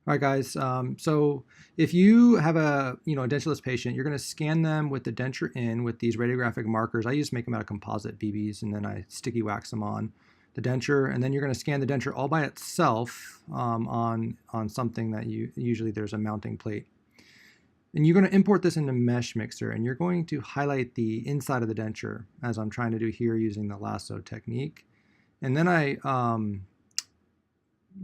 All right, guys. So if you have a dentulous patient, you're going to scan them with the denture in with these radiographic markers. I just make them out of composite BBs, and then I sticky wax them on the denture, and then you're going to scan the denture all by itself on something that usually there's a mounting plate. And you're going to import this into Mesh Mixer, and you're going to highlight the inside of the denture, as I'm trying to do here using the lasso technique. And then I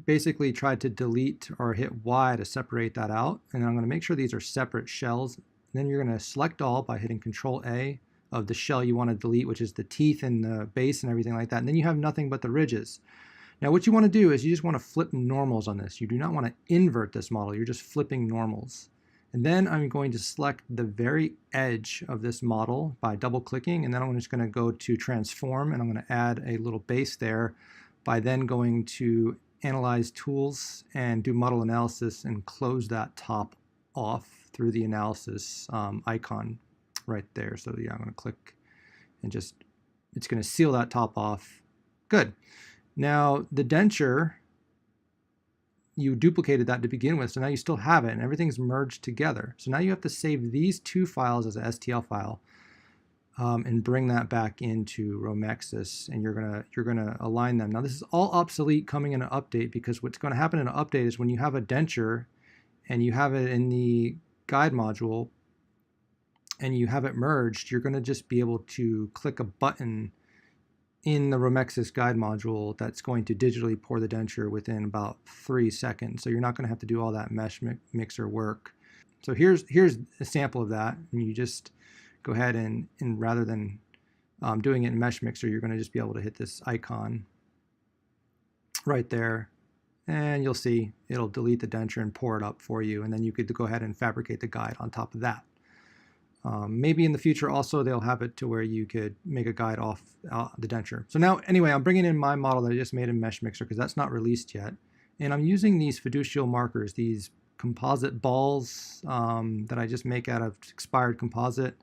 basically tried to delete or hit Y to separate that out. And I'm going to make sure these are separate shells. And then you're going to select all by hitting Control A of the shell you want to delete, which is the teeth and the base and everything like that. And then you have nothing but the ridges. Now what you want to do is you just want to flip normals on this. You do not want to invert this model. You're just flipping normals. And then I'm going to select the very edge of this model by double clicking. And then I'm just going to go to transform, and I'm going to add a little base there by then going to Analyze Tools and do Model Analysis and close that top off through the analysis icon right there. So yeah, I'm going to click and it's going to seal that top off. Good. Now the denture, you duplicated that to begin with, so now you still have it and everything's merged together. So now you have to save these two files as a STL file and bring that back into Romexis, and you're gonna align them. Now this is all obsolete coming in an update, because what's going to happen in an update is when you have a denture and you have it in the guide module and you have it merged, you're going to just be able to click a button in the Romexis guide module that's going to digitally pour the denture within about 3 seconds. So you're not going to have to do all that Mesh Mixer work. So here's a sample of that, and you just go ahead and rather than doing it in Mesh Mixer, you're going to just be able to hit this icon right there, and you'll see it'll delete the denture and pour it up for you, and then you could go ahead and fabricate the guide on top of that. Maybe in the future also they'll have it to where you could make a guide off the denture. So now, anyway, I'm bringing in my model that I just made in Mesh Mixer because that's not released yet, and I'm using these fiducial markers, these composite balls that I just make out of expired composite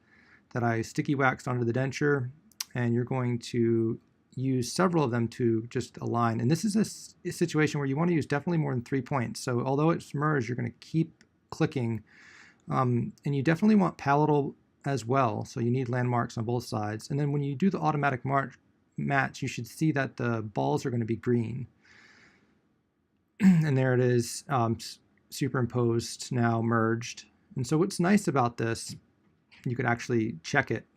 that I sticky waxed onto the denture, and you're going to use several of them to just align. And this is a situation where you want to use definitely more than 3 points. So although it's merged, you're going to keep clicking, and you definitely want palatal as well. So you need landmarks on both sides. And then when you do the automatic match, you should see that the balls are going to be green. And there it is, superimposed, now merged. And so what's nice about this, you could actually check it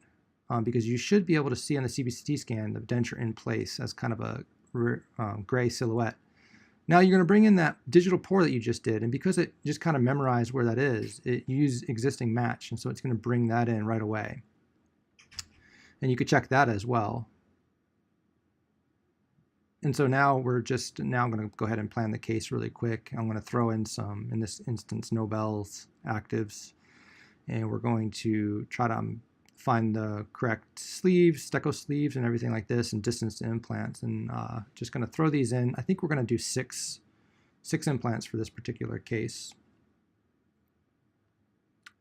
because you should be able to see on the CBCT scan the denture in place as kind of a gray silhouette. Now you're going to bring in that digital pour that you just did, and because it just kind of memorized where that is, it used existing match, and so it's going to bring that in right away. And you could check that as well. And so now I'm going to go ahead and plan the case really quick. I'm going to throw in some, in this instance, Nobel's actives. And we're going to try to find the correct sleeves, deco sleeves, and everything like this, and distance to implants. And just going to throw these in. I think we're going to do six implants for this particular case.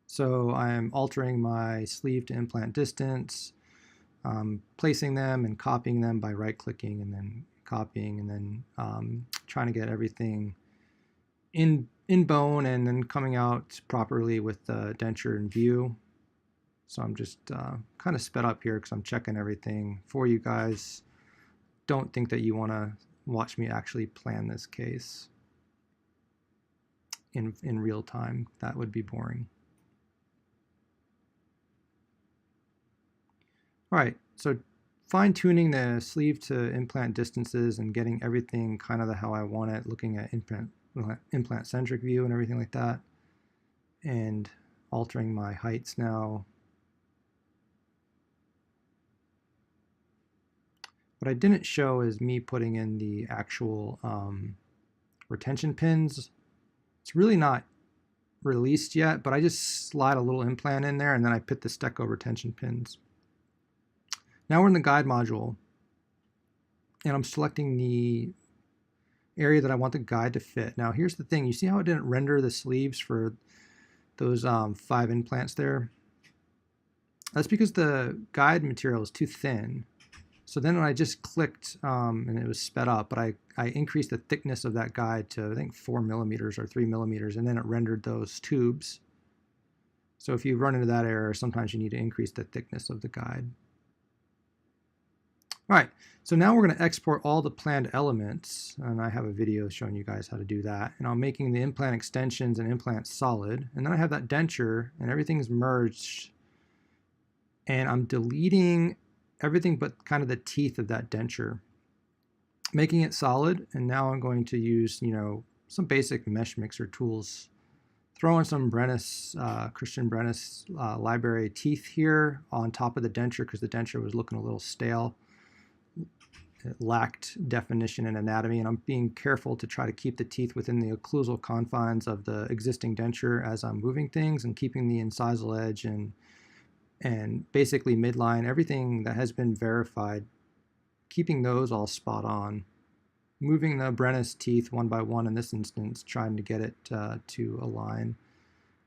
So I'm altering my sleeve to implant distance, placing them and copying them by right-clicking and then copying, and then trying to get everything in bone and then coming out properly with the denture in view. So I'm just kind of sped up here because I'm checking everything for you guys. Don't think that you want to watch me actually plan this case in real time. That would be boring. All right, so fine-tuning the sleeve to implant distances and getting everything kind of how I want it, looking at implant-centric view and everything like that, and altering my heights now. What I didn't show is me putting in the actual retention pins. It's really not released yet, but I just slide a little implant in there and then I put the Stecco retention pins. Now we're in the guide module, and I'm selecting the area that I want the guide to fit. Now here's the thing, you see how it didn't render the sleeves for those 5 implants there? That's because the guide material is too thin. So then when I just clicked and it was sped up, but I increased the thickness of that guide to I think 4 millimeters or 3 millimeters, and then it rendered those tubes. So if you run into that error, sometimes you need to increase the thickness of the guide. All right, so now we're going to export all the planned elements, and I have a video showing you guys how to do that. And I'm making the implant extensions and implant solid, and then I have that denture, and everything's merged. And I'm deleting everything but kind of the teeth of that denture, making it solid. And now I'm going to use, some basic mesh mixer tools. Throw in some Christian Brennis library teeth here on top of the denture because the denture was looking a little stale. It lacked definition and anatomy, and I'm being careful to try to keep the teeth within the occlusal confines of the existing denture as I'm moving things and keeping the incisal edge and basically midline, everything that has been verified, keeping those all spot on. Moving the Brennis teeth one by one in this instance, trying to get it to align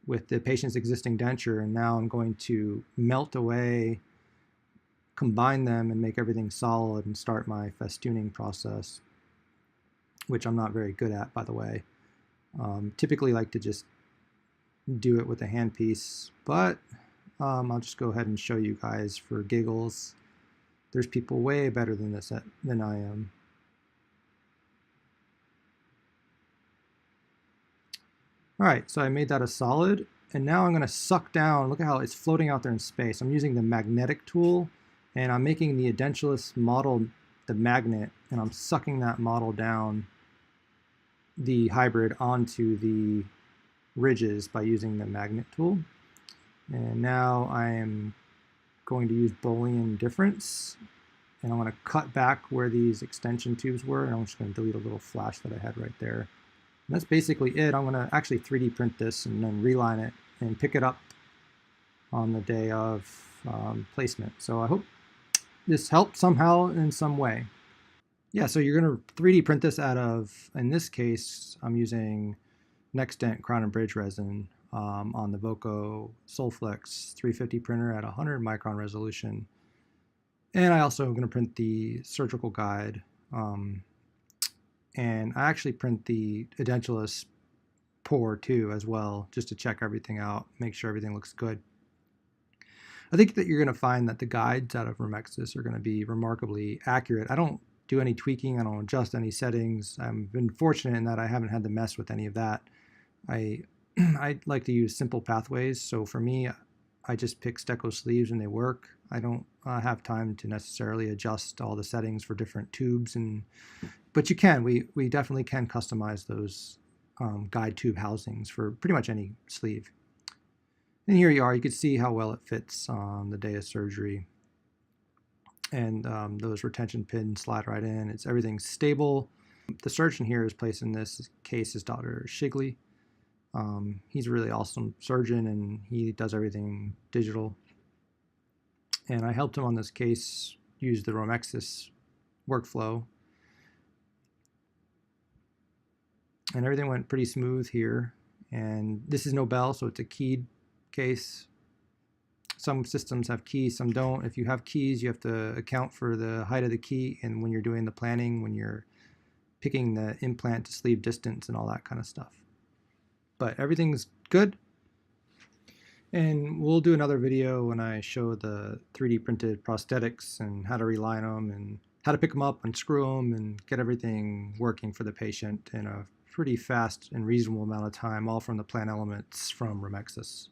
with the patient's existing denture. And now I'm going to melt away, combine them, and make everything solid and start my festooning process, which I'm not very good at, by the way. Typically like to just do it with a handpiece, but I'll just go ahead and show you guys for giggles. There's people way better than this than I am. All right, so I made that a solid, and now I'm going to suck down. Look at how it's floating out there in space. I'm using the magnetic tool, and I'm making the edentulous model the magnet, and I'm sucking that model down, the hybrid, onto the ridges by using the magnet tool. And now I am going to use Boolean difference, and I'm going to cut back where these extension tubes were, and I'm just going to delete a little flash that I had right there. And that's basically it. I'm going to actually 3D print this and then reline it and pick it up on the day of placement. So I hope this helped somehow in some way. Yeah, so you're going to 3D print this out of, in this case, I'm using NextDent Crown and Bridge resin on the Voco Solflex 350 printer at 100 micron resolution. And I also am going to print the surgical guide. And I actually print the edentulous pore too as well, just to check everything out, make sure everything looks good. I think that you're going to find that the guides out of Romexis are going to be remarkably accurate. I don't do any tweaking. I don't adjust any settings. I've been fortunate in that I haven't had to mess with any of that. I like to use simple pathways. So for me, I just pick Stecco sleeves and they work. I don't have time to necessarily adjust all the settings for different tubes, but you can. We definitely can customize those guide tube housings for pretty much any sleeve. And here you are. You can see how well it fits on the day of surgery. And those retention pins slide right in. Everything's stable. The surgeon here is placed in this case is Dr. Shigley. He's a really awesome surgeon, and he does everything digital. And I helped him on this case use the Romexis workflow. And everything went pretty smooth here. And this is no bell, so it's a keyed case. Some systems have keys, some don't. If you have keys, you have to account for the height of the key, and when you're doing the planning, when you're picking the implant to sleeve distance and all that kind of stuff. But everything's good. And we'll do another video when I show the 3D printed prosthetics and how to reline them and how to pick them up and screw them and get everything working for the patient in a pretty fast and reasonable amount of time, all from the plant elements from Romexis.